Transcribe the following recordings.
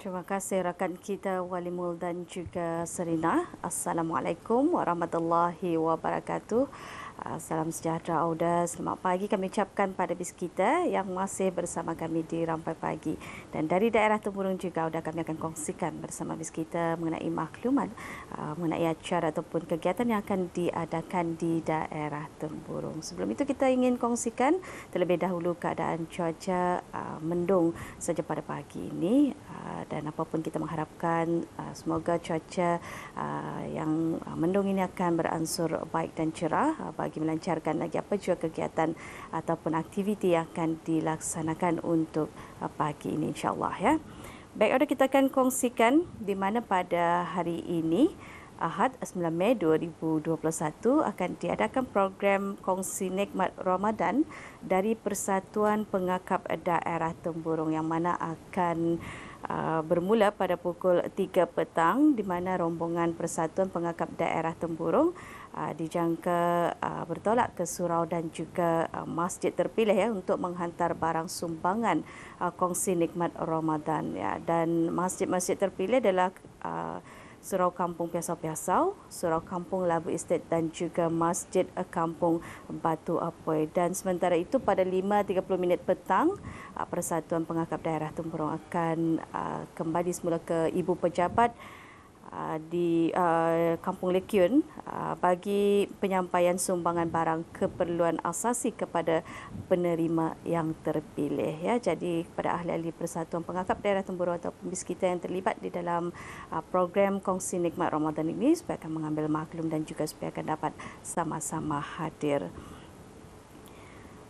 Terima kasih rakan kita Walimul dan juga Serina. Assalamualaikum warahmatullahi wabarakatuh. Salam sejahtera Auda. Selamat pagi kami ucapkan pada bis kita yang masih bersama kami di Rampai Pagi. Dan dari daerah Temburong juga Auda kami akan kongsikan bersama bis kita mengenai maklumat mengenai acara ataupun kegiatan yang akan diadakan di daerah Temburong. Sebelum itu kita ingin kongsikan terlebih dahulu keadaan cuaca mendung saja pada pagi ini. Dan apapun kita mengharapkan semoga cuaca yang mendung ini akan beransur baik dan cerah bagi melancarkan lagi apa juga kegiatan ataupun aktiviti yang akan dilaksanakan untuk pagi ini insya-Allah ya. Baik, ada kita akan kongsikan di mana pada hari ini Ahad 9 Mei 2021 akan diadakan program Kongsi Nikmat Ramadan dari Persatuan Pengakap Daerah Temburong yang mana akan bermula pada pukul 3 petang di mana rombongan Persatuan Pengakap Daerah Temburong dijangka bertolak ke surau dan juga masjid terpilih ya untuk menghantar barang sumbangan Kongsi Nikmat Ramadan ya. Dan masjid-masjid terpilih adalah Surau Kampung Piasau-Piasau, Surau Kampung Labu Estate dan juga Masjid Kampung Batu Apoi. Dan sementara itu pada 5.30 petang, Persatuan Pengakap Daerah Temburong akan kembali semula ke Ibu Pejabat di Kampung Lekyun bagi penyampaian sumbangan barang keperluan asasi kepada penerima yang terpilih ya. Jadi kepada ahli-ahli Persatuan Pengakap Daerah Temburong ataupun bis kita yang terlibat di dalam program Kongsi Nikmat Ramadan ini supaya akan mengambil maklum dan juga supaya akan dapat sama-sama hadir.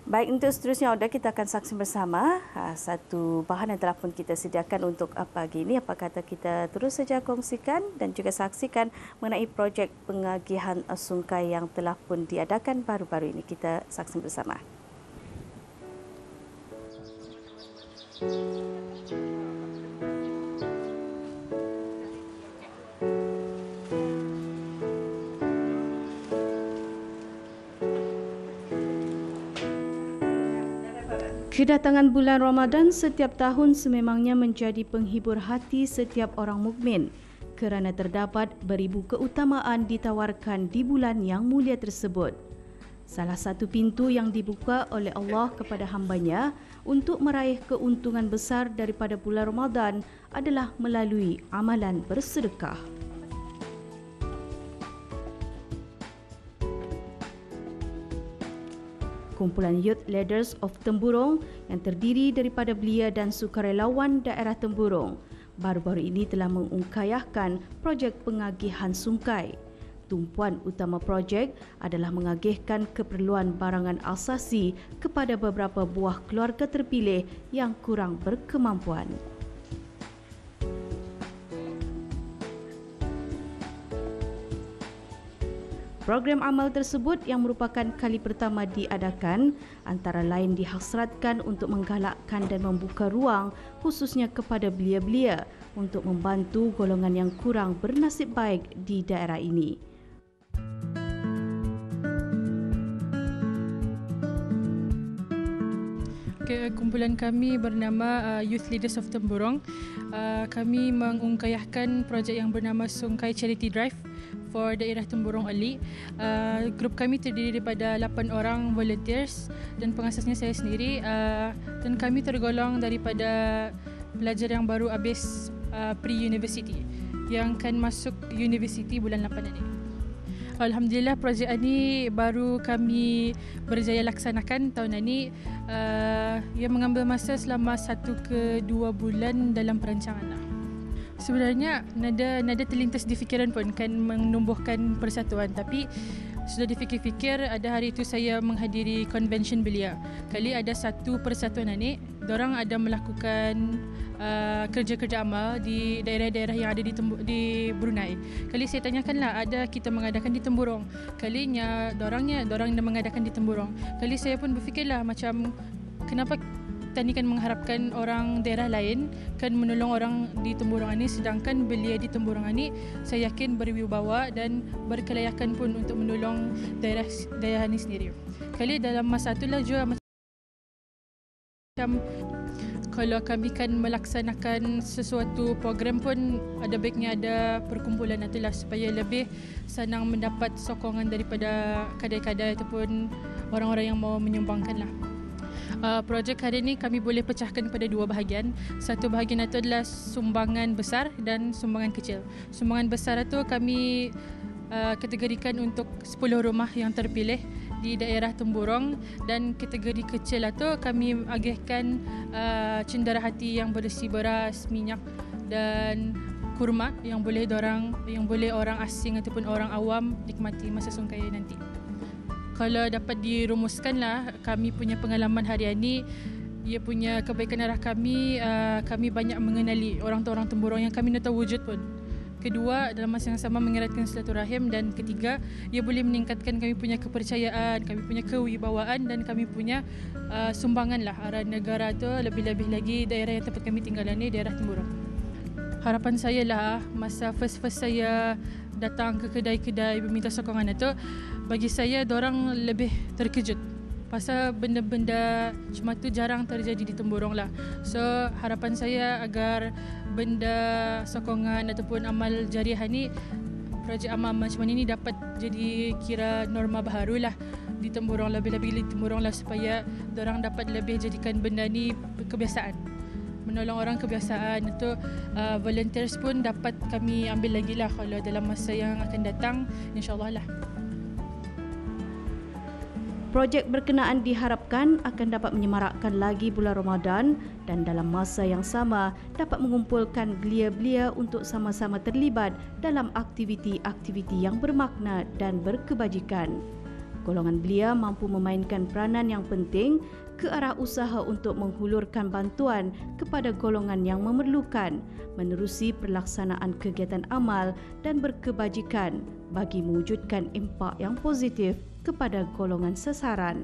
Baik, untuk seterusnya Auda kita akan saksi bersama satu bahan yang telah pun kita sediakan untuk pagi ini. Apa kata kita terus saja kongsikan dan juga saksikan mengenai projek pengagihan sungkai yang telah pun diadakan baru-baru ini. Kita saksi bersama. Kedatangan bulan Ramadan setiap tahun sememangnya menjadi penghibur hati setiap orang mukmin kerana terdapat beribu keutamaan ditawarkan di bulan yang mulia tersebut. Salah satu pintu yang dibuka oleh Allah kepada hamba-Nya untuk meraih keuntungan besar daripada bulan Ramadan adalah melalui amalan bersedekah. Kumpulan Youth Leaders of Temburong yang terdiri daripada belia dan sukarelawan daerah Temburong baru-baru ini telah mengungkayahkan projek pengagihan sungkai. Tumpuan utama projek adalah mengagihkan keperluan barangan asasi kepada beberapa buah keluarga terpilih yang kurang berkemampuan. Program amal tersebut yang merupakan kali pertama diadakan antara lain dihasratkan untuk menggalakkan dan membuka ruang khususnya kepada belia-belia untuk membantu golongan yang kurang bernasib baik di daerah ini. Kumpulan kami bernama Youth Leaders of Temburong. Kami mengungkayahkan projek yang bernama Sungkai Charity Drive for daerah Temburong Ali. Grup kami terdiri daripada 8 orang volunteers dan pengasasnya saya sendiri. Dan kami tergolong daripada pelajar yang baru habis pre-university yang akan masuk universiti bulan 8 ini. Alhamdulillah, projek ini baru kami berjaya laksanakan tahun ini. Ia mengambil masa selama 1 ke 2 bulan dalam perancangan. Sebenarnya nada terlintas di fikiran pun kan menumbuhkan persatuan, tapi sudah difikir-fikir ada hari itu saya menghadiri convention belia. Kali ada satu persatuan ini, dorang ada melakukan kerja-kerja amal di daerah-daerah yang ada di Brunei. Kali saya tanyakanlah, ada kita mengadakan di Temburong. Kalinya dorang dah mengadakan di Temburong. Kali saya pun berfikirlah macam kenapa tani kan mengharapkan orang daerah lain kan menolong orang di Temburong ini, sedangkan belia di Temburong ini saya yakin berwibawa dan berkelayakan pun untuk menolong daerah ini sendiri. Kali dalam masa itulah juga macam Kalau kami kan melaksanakan sesuatu program pun ada baiknya ada perkumpulan itulah supaya lebih senang mendapat sokongan daripada kadai-kadai ataupun orang-orang yang mau menyumbangkan lah. Projek hari ini kami boleh pecahkan pada dua bahagian. Satu bahagian itu adalah sumbangan besar dan sumbangan kecil. Sumbangan besar itu kami kategorikan untuk 10 rumah yang terpilih di daerah Temburong, dan kategori kecil itu kami agihkan cenderahati yang berisi beras, minyak dan kurma yang boleh orang asing ataupun orang awam nikmati masa sungkai nanti. Kalau dapat dirumuskan lah, kami punya pengalaman hari ini, ia punya kebaikan arah kami banyak mengenali orang-orang Temburong yang kami nak tahu wujud pun. Kedua, dalam masa yang sama mengeratkan silaturahim, dan ketiga, ia boleh meningkatkan kami punya kepercayaan, kami punya kewibawaan dan kami punya sumbangan lah arah negara tu, lebih-lebih lagi daerah yang tempat kami tinggal ni, daerah Temburong. Harapan saya lah masa first saya datang ke kedai-kedai meminta sokongan itu, bagi saya dorang lebih terkejut pasal benda-benda macam tu jarang terjadi di Temburong lah. So harapan saya agar benda sokongan ataupun amal jariah ni, projek amal macam ni dapat jadi kira norma baharu lah di Temburong, lebih-lebih di Temburong lah, supaya dorang dapat lebih jadikan benda ni kebiasaan. Menolong orang kebiasaan itu. Volunteers pun dapat kami ambil lagi lah kalau dalam masa yang akan datang, insyaAllah lah. Projek berkenaan diharapkan akan dapat menyemarakkan lagi bulan Ramadan dan dalam masa yang sama dapat mengumpulkan belia-belia untuk sama-sama terlibat dalam aktiviti-aktiviti yang bermakna dan berkebajikan. Golongan belia mampu memainkan peranan yang penting ke arah usaha untuk menghulurkan bantuan kepada golongan yang memerlukan, menerusi pelaksanaan kegiatan amal dan berkebajikan bagi mewujudkan impak yang positif kepada golongan sasaran.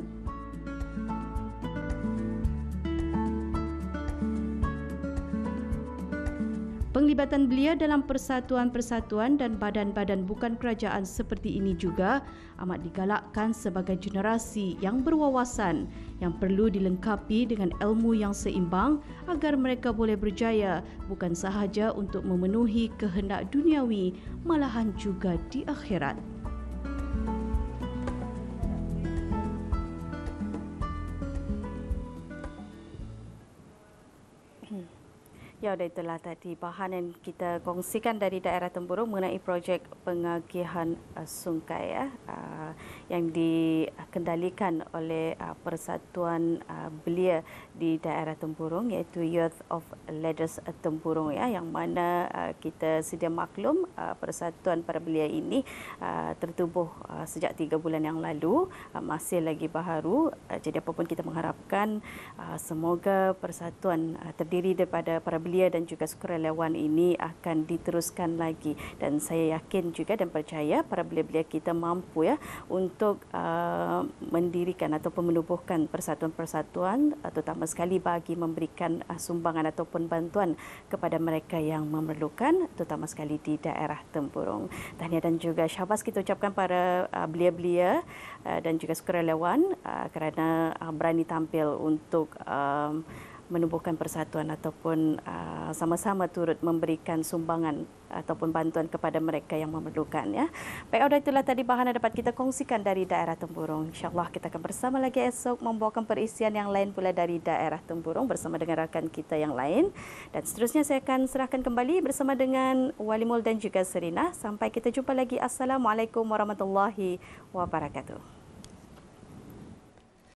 Penglibatan belia dalam persatuan-persatuan dan badan-badan bukan kerajaan seperti ini juga amat digalakkan sebagai generasi yang berwawasan yang perlu dilengkapi dengan ilmu yang seimbang agar mereka boleh berjaya bukan sahaja untuk memenuhi kehendak duniawi, malahan juga di akhirat. Ya, itulah tadi bahan yang kita kongsikan dari daerah Temburong mengenai projek pengagihan sungkai yang dikendalikan oleh Persatuan Belia di daerah Temburong, iaitu Youth of Leaders Temburong, yang mana kita sedia maklum Persatuan para belia ini tertubuh sejak 3 bulan yang lalu, masih lagi baharu. Jadi apapun kita mengharapkan semoga persatuan terdiri daripada para belia dan juga sukarelawan ini akan diteruskan lagi, dan saya yakin juga dan percaya para belia-belia kita mampu untuk mendirikan ataupun menubuhkan persatuan-persatuan, terutama sekali bagi memberikan sumbangan ataupun bantuan kepada mereka yang memerlukan, terutama sekali di daerah Temburong. Tahniah dan juga syabas kita ucapkan para belia-belia dan juga sukarelawan kerana berani tampil untuk menubuhkan persatuan ataupun sama-sama turut memberikan sumbangan ataupun bantuan kepada mereka yang memerlukan. Baik, itulah tadi bahan yang dapat kita kongsikan dari daerah Temburong. InsyaAllah kita akan bersama lagi esok membawakan perisian yang lain pula dari daerah Temburong bersama dengan rakan kita yang lain. Dan seterusnya saya akan serahkan kembali bersama dengan Walimul dan juga Serina. Sampai kita jumpa lagi. Assalamualaikum warahmatullahi wabarakatuh.